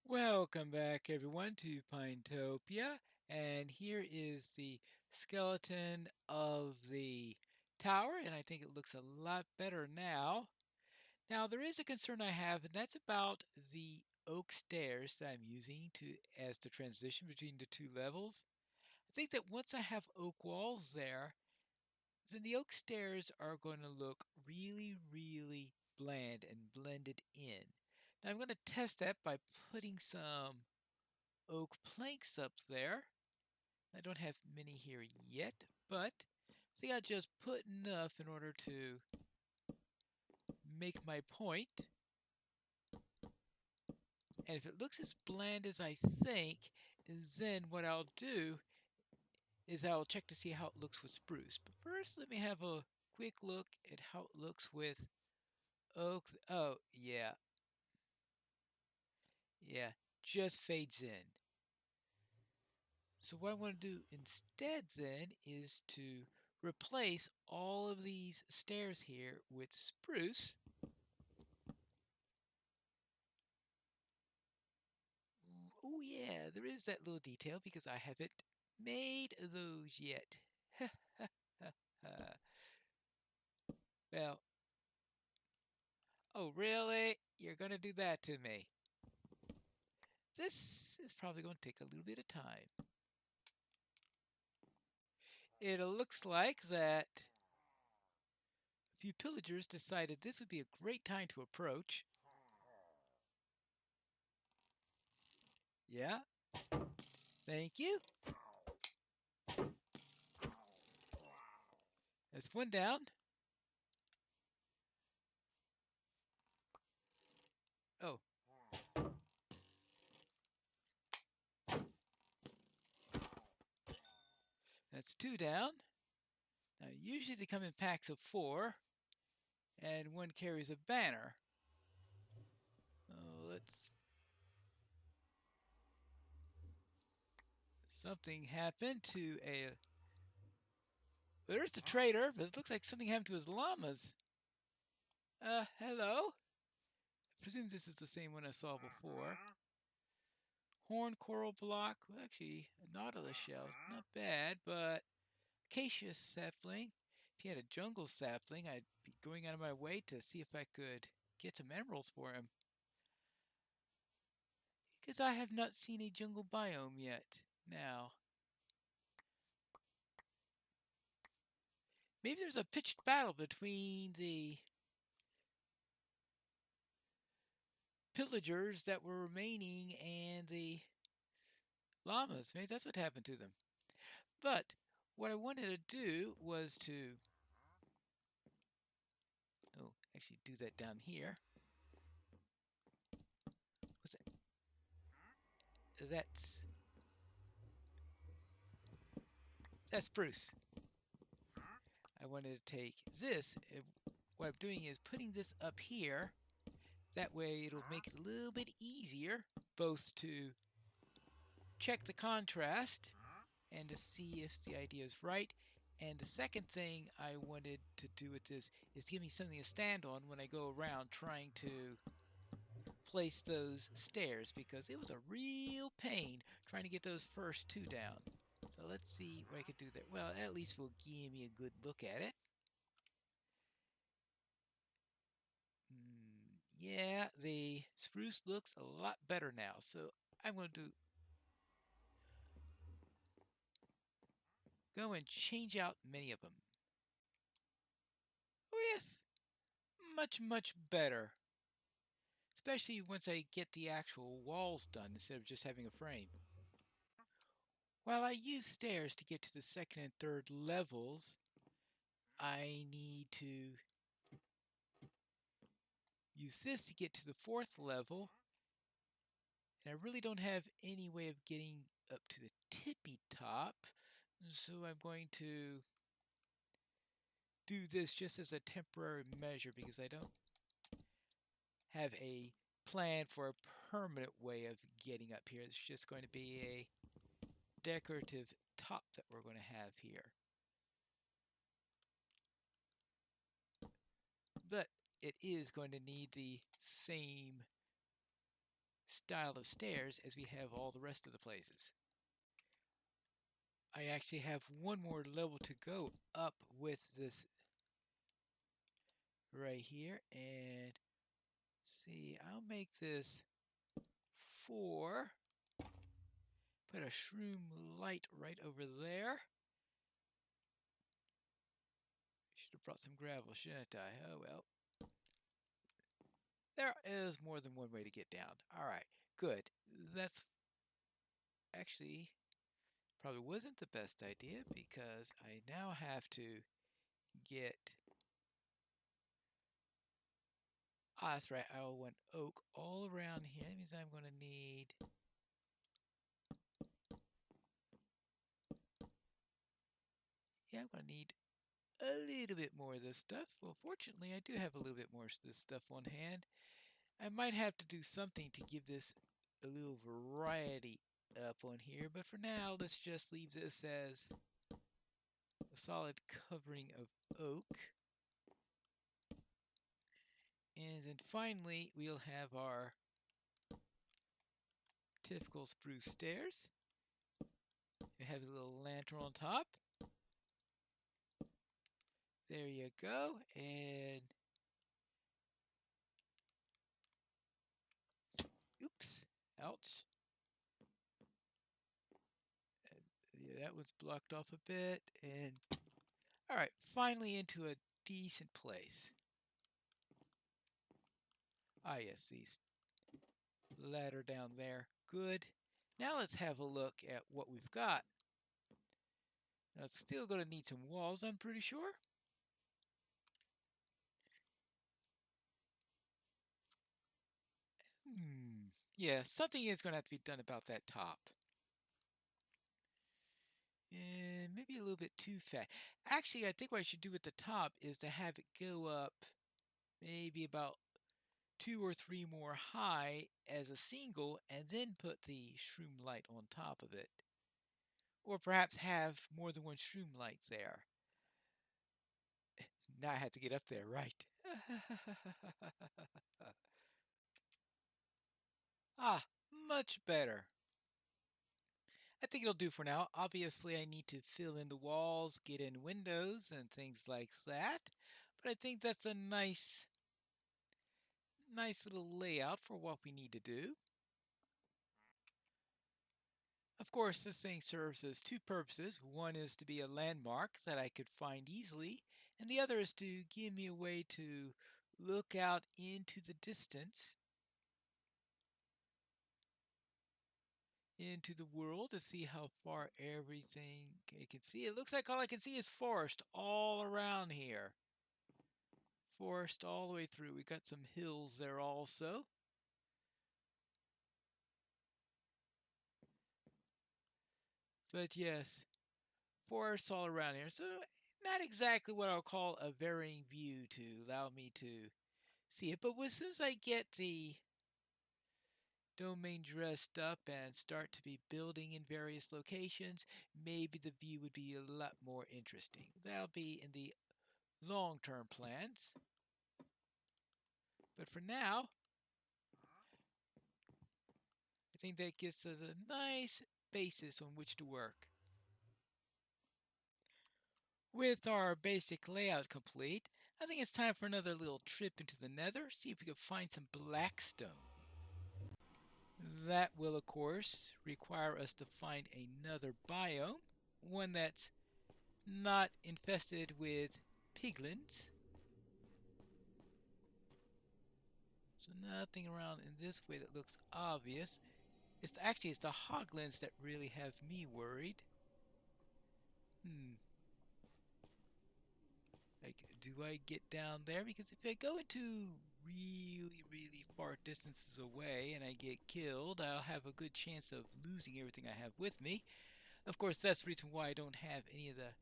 Welcome back everyone to Pinetopia, and here is the skeleton of the tower, and I think it looks a lot better now. Now there is a concern I have, and that's about the oak stairs that I'm using as the transition between the two levels. I think that once I have oak walls there, then the oak stairs are going to look really bland and blended in. Now I'm going to test that by putting some oak planks up there. I don't have many here yet, but I think I'll just put enough in order to make my point. And if it looks as bland as I think, then what I'll do is I'll check to see how it looks with spruce. But first, let me have a quick look at how it looks with oak. Oh, yeah, just fades in. So what I want to do instead then is to replace all of these stairs here with spruce. Oh yeah, there is that little detail because I haven't made those yet. Well, oh really? You're gonna do that to me? This is probably going to take a little bit of time. It looks like that a few pillagers decided this would be a great time to approach. Yeah, thank you. That's one down. Oh, that's two down. Now, usually they come in packs of four, and one carries a banner. Oh, let's. Something happened to a. There's the trader, but it looks like something happened to his llamas. Hello? I presume this is the same one I saw before. Horn coral block. Well, actually, a nautilus shell. Not bad, but acacia sapling. If he had a jungle sapling, I'd be going out of my way to see if I could get some emeralds for him. Because I have not seen a jungle biome yet. Now, maybe there's a pitched battle between the pillagers that were remaining and the llamas. Maybe that's what happened to them. But what I wanted to do was to, oh, actually do that down here. What's that? That's spruce. I wanted to take this. What I'm doing is putting this up here. That way it'll make it a little bit easier both to check the contrast and to see if the idea is right. And the second thing I wanted to do with this is give me something to stand on when I go around trying to place those stairs, because it was a real pain trying to get those first two down. So let's see what I can do there. Well, at least will give me a good look at it. Yeah, the spruce looks a lot better now. So I'm going to go and change out many of them. Oh yes, much better. Especially once I get the actual walls done instead of just having a frame. While I use stairs to get to the second and third levels, I need to use this to get to the fourth level. And I really don't have any way of getting up to the tippy top. So I'm going to do this just as a temporary measure because I don't have a plan for a permanent way of getting up here. It's just going to be a decorative top that we're going to have here. But it is going to need the same style of stairs as we have all the rest of the places. I actually have one more level to go up with this right here, and see, I'll make this 4. Put a shroom light right over there. Should have brought some gravel, shouldn't I? Oh well. There is more than one way to get down. Alright, good. That's actually probably wasn't the best idea because I now have to get... Ah, that's right. I want oak all around here. That means I'm going to need... Yeah, I'm going to need a little bit more of this stuff. Well, fortunately, I do have a little bit more of this stuff on hand. I might have to do something to give this a little variety up on here, but for now, let's just leave this as a solid covering of oak. And then finally, we'll have our typical spruce stairs. We have a little lantern on top. There you go. And oops, ouch. Yeah, that one's blocked off a bit. And all right, finally into a decent place. Ah, yes, these ladder down there. Good. Now let's have a look at what we've got. Now it's still going to need some walls, I'm pretty sure. Yeah, something is going to have to be done about that top. And maybe a little bit too fat. Actually, I think what I should do at the top is to have it go up maybe about 2 or 3 more high as a single and then put the shroom light on top of it. Or perhaps have more than one shroom light there. Now I have to get up there, right? Ah, much better. I think it'll do for now. Obviously, I need to fill in the walls, get in windows, and things like that. But I think that's a nice little layout for what we need to do. Of course, this thing serves as 2 purposes. One is to be a landmark that I could find easily, and the other is to give me a way to look out into the distance, into the world, to see how far everything I can see. It looks like all I can see is forest all around here. Forest all the way through. We got some hills there also. But yes, forests all around here. So not exactly what I'll call a varying view to allow me to see it. But as soon as I get the domain dressed up and start to be building in various locations, maybe the view would be a lot more interesting. That'll be in the long-term plans. But for now, I think that gives us a nice basis on which to work. With our basic layout complete, I think it's time for another little trip into the Nether, see if we can find some blackstone. That will, of course, require us to find another biome, one that's not infested with piglins. So nothing around in this way that looks obvious. It's the hoglins that really have me worried. Like, do I get down there? Because if I go into really far distances away and I get killed, I'll have a good chance of losing everything I have with me. Of course, that's the reason why I don't have any of the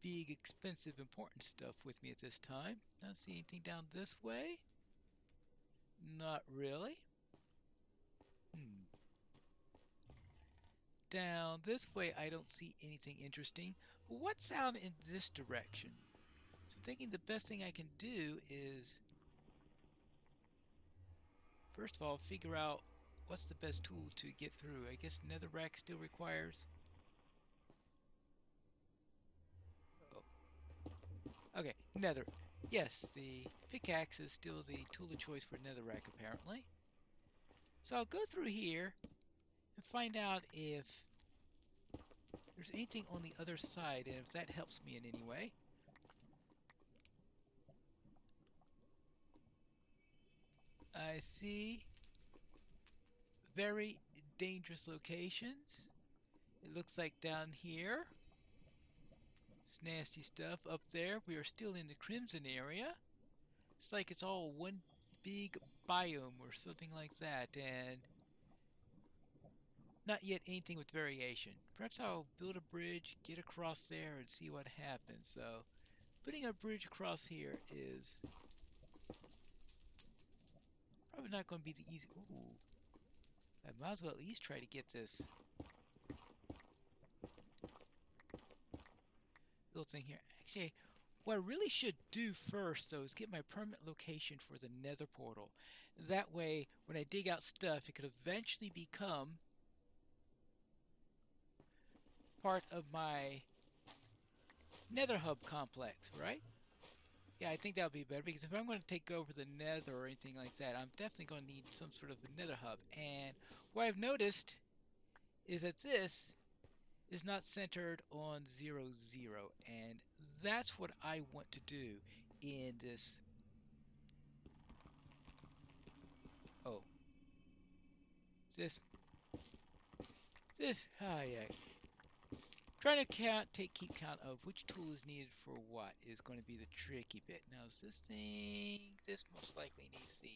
big, expensive, important stuff with me at this time. I don't see anything down this way. Not really. Down this way, I don't see anything interesting. What's down in this direction? So I'm thinking the best thing I can do is, first of all, figure out what's the best tool to get through? I guess netherrack still requires. Oh, okay, nether. Yes, the pickaxe is still the tool of choice for netherrack apparently. So I'll go through here and find out if there's anything on the other side and if that helps me in any way. I see very dangerous locations. It looks like down here. It's nasty stuff up there. We are still in the Crimson area. It's like it's all one big biome or something like that, and not yet anything with variation. Perhaps I'll build a bridge, get across there, and see what happens. So, putting a bridge across here is probably not going to be the easy. Ooh, I might as well at least try to get this little thing here. Actually, what I really should do first, though, is get my permanent location for the Nether portal. That way, when I dig out stuff, it could eventually become part of my Nether hub complex, right? Yeah, I think that would be better because if I'm going to take over the Nether or anything like that, I'm definitely going to need some sort of a Nether hub. And what I've noticed is that this is not centered on 0, 0, and that's what I want to do in this. Oh, this, yeah. Trying to keep count of which tool is needed for what is going to be the tricky bit. Now, is this thing? This most likely needs the.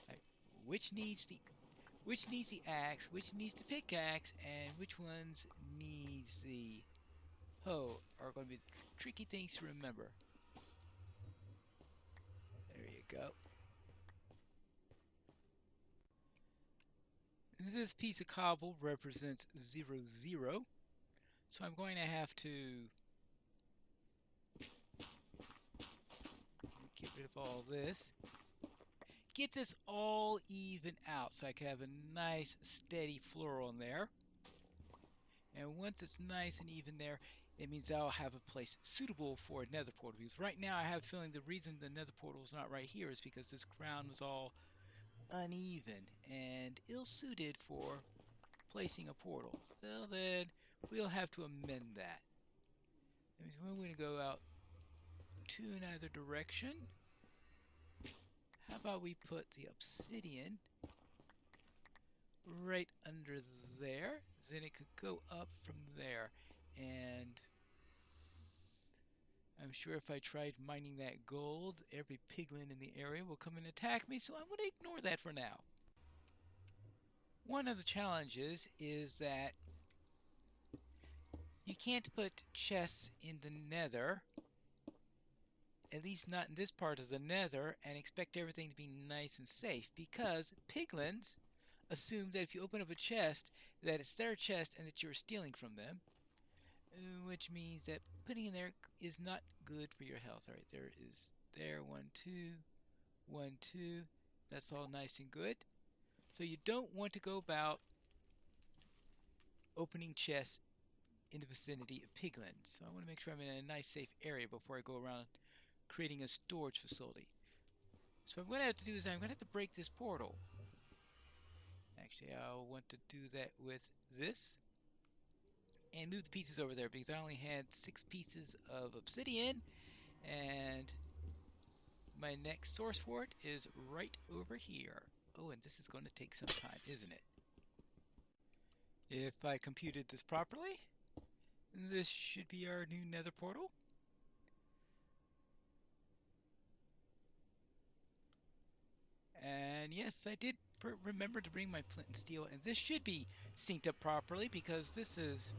Right, which needs the axe, which needs the pickaxe, and which ones needs the hoe are going to be the tricky things to remember. There you go. This piece of cobble represents 0, 0. So I'm going to have to get rid of all this. Get this all even out so I can have a nice steady floor on there. And once it's nice and even there, it means I'll have a place suitable for a nether portal. Because right now I have a feeling the reason the nether portal is not right here is because this ground was all uneven and ill-suited for placing a portal. So then we'll have to amend that. That means we're going to go out to in either direction. How about we put the obsidian right under there? Then it could go up from there. And I'm sure if I tried mining that gold, every piglin in the area will come and attack me, so I'm going to ignore that for now. One of the challenges is that you can't put chests in the nether, at least not in this part of the nether, and expect everything to be nice and safe, because piglins assume that if you open up a chest, that it's their chest and that you're stealing from them, which means that putting in there is not good for your health. All right, there is there 1, 2, 1, 2. That's all nice and good. So you don't want to go about opening chests in the vicinity of piglins. So I want to make sure I'm in a nice safe area before I go around creating a storage facility. So what I'm going to have to do is I'm going to have to break this portal. Actually, I'll want to do that with this and move the pieces over there because I only had 6 pieces of obsidian, and my next source for it is right over here. Oh, and this is going to take some time, isn't it? If I computed this properly, this should be our new nether portal. And yes, I did remember to bring my flint and steel, and this should be synced up properly because this is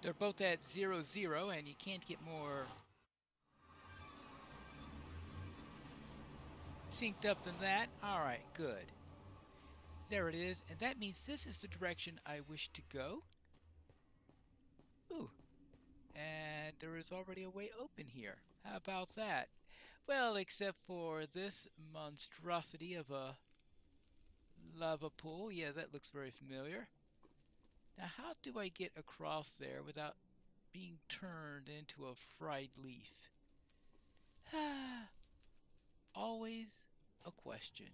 they're both at 0, 0, and you can't get more synced up than that. Alright, good. There it is, and that means this is the direction I wish to go. Ooh, and there is already a way open here. How about that? Well, except for this monstrosity of a lava pool. Yeah, that looks very familiar. Now, how do I get across there without being turned into a fried leaf? Always a question.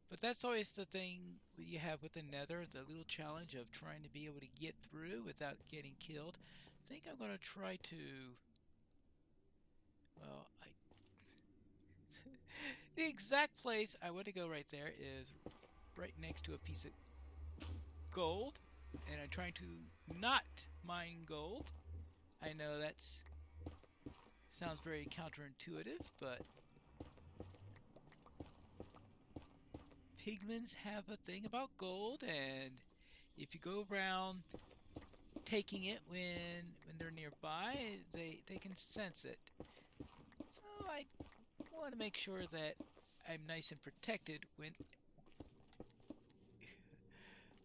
But that's always the thing you have with the Nether, the little challenge of trying to be able to get through without getting killed. I think I'm going to try to... Well, the exact place I want to go right there is right next to a piece of gold. And I'm trying to not mine gold. I know that's sounds very counterintuitive, but piglins have a thing about gold, and if you go around taking it when they're nearby, they can sense it. So I want to make sure that I'm nice and protected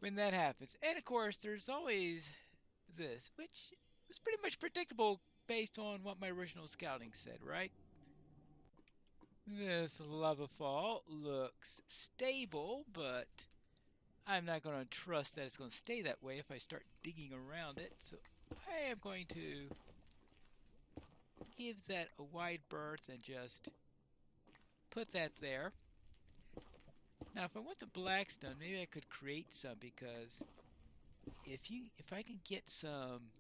when that happens. And of course, there's always this, which was pretty much predictable based on what my original scouting said, right? This lava fall looks stable, but I'm not going to trust that it's going to stay that way if I start digging around it. So I am going to give that a wide berth and just put that there. Now, if I want the blackstone, maybe I could create some, because if I can get some,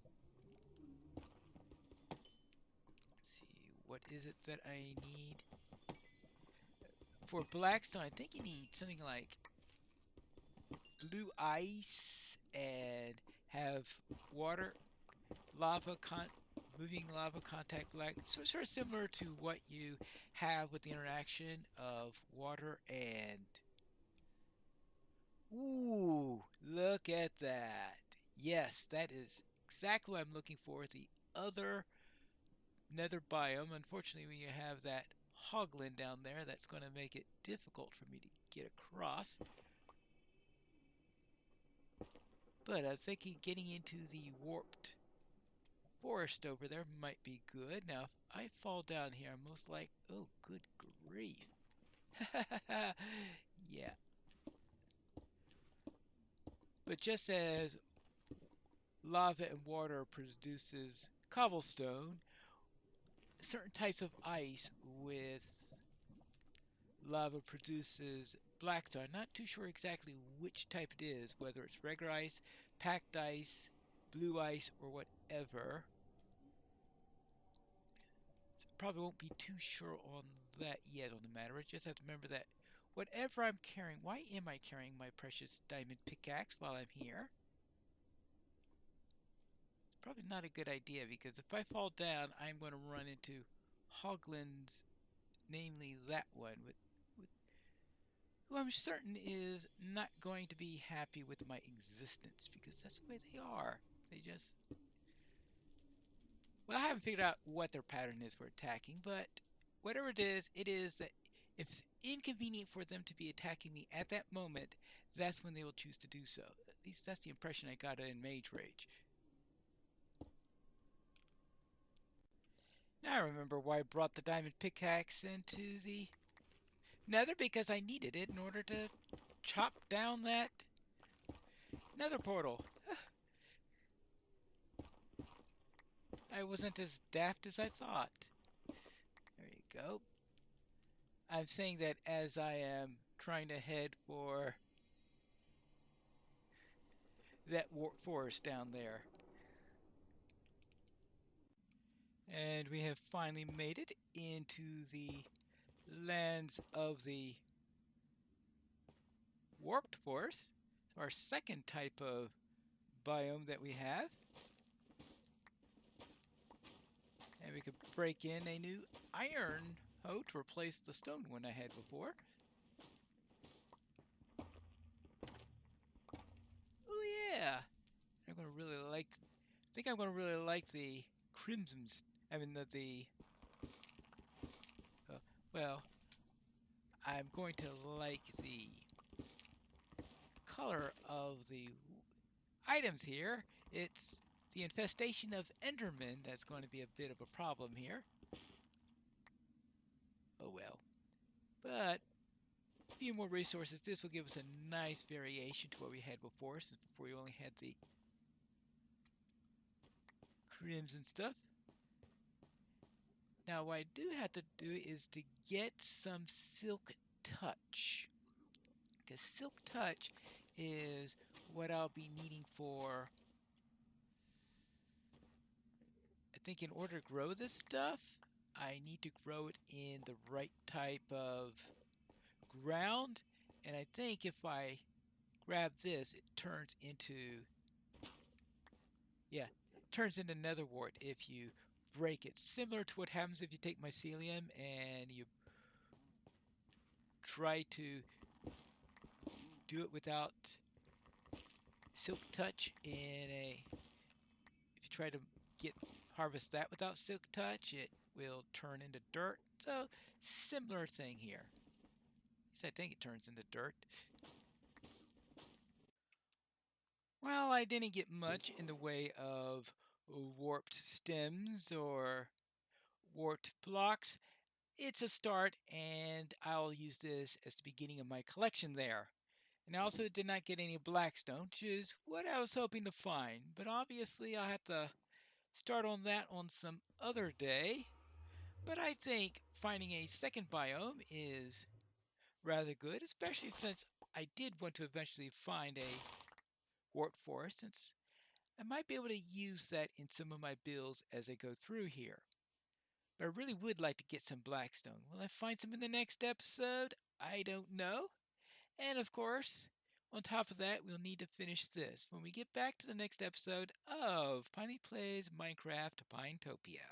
let's see, what is it that I need for blackstone? I think you need something like blue ice and have water, moving lava contact black. So sort of similar to what you have with the interaction of water and... Ooh, look at that. Yes, that is exactly what I'm looking for. The other nether biome. Unfortunately, when you have that hoglin down there, that's going to make it difficult for me to get across. But I was thinking getting into the warped forest over there might be good. Now, if I fall down here, I'm most like... Oh, good grief. Yeah. But just as lava and water produces cobblestone, certain types of ice with lava produces blackstone. I'm not too sure exactly which type it is, whether it's regular ice, packed ice, blue ice, or whatever. So probably won't be too sure on that yet on the matter. I just have to remember that whatever I'm carrying... Why am I carrying my precious diamond pickaxe while I'm here? Probably not a good idea, because if I fall down, I'm going to run into hoglins, namely that one, who I'm certain is not going to be happy with my existence, because that's the way they are. They just... Well, I haven't figured out what their pattern is for attacking, but whatever it is that if it's inconvenient for them to be attacking me at that moment, that's when they will choose to do so. At least that's the impression I got in Mage Rage. Now I remember why I brought the diamond pickaxe into the Nether, because I needed it in order to chop down that Nether portal. I wasn't as daft as I thought. There you go. I'm saying that as I am trying to head for that forest down there. And we have finally made it into the lands of the warped forest, our second type of biome that we have. And we could break in a new iron hoe to replace the stone one I had before. Oh yeah! I'm gonna really like... I think I'm gonna really like the crimsons. I mean well, I'm going to like the color of the items here. It's the infestation of Endermen that's going to be a bit of a problem here. Oh well. But a few more resources. This will give us a nice variation to what we had before, since before we only had the crimson stuff. Now what I do have to do is to get some silk touch, because silk touch is what I'll be needing for, I think, in order to grow this stuff, I need to grow it in the right type of ground. And I think if I grab this, it turns into, yeah, it turns into nether wart if you break it. Similar to what happens if you take mycelium and you try to do it without silk touch if you try to harvest that without silk touch, it will turn into dirt. So similar thing here. At least I think it turns into dirt. Well, I didn't get much in the way of warped stems or warped blocks. It's a start, and I'll use this as the beginning of my collection there. And I also did not get any blackstone, which is what I was hoping to find. But obviously I'll have to start on that on some other day. But I think finding a second biome is rather good, especially since I did want to eventually find a wart forest, since I might be able to use that in some of my builds as I go through here. But I really would like to get some blackstone. Will I find some in the next episode? I don't know. And of course, on top of that, we'll need to finish this when we get back to the next episode of Piney Plays Minecraft Pinetopia.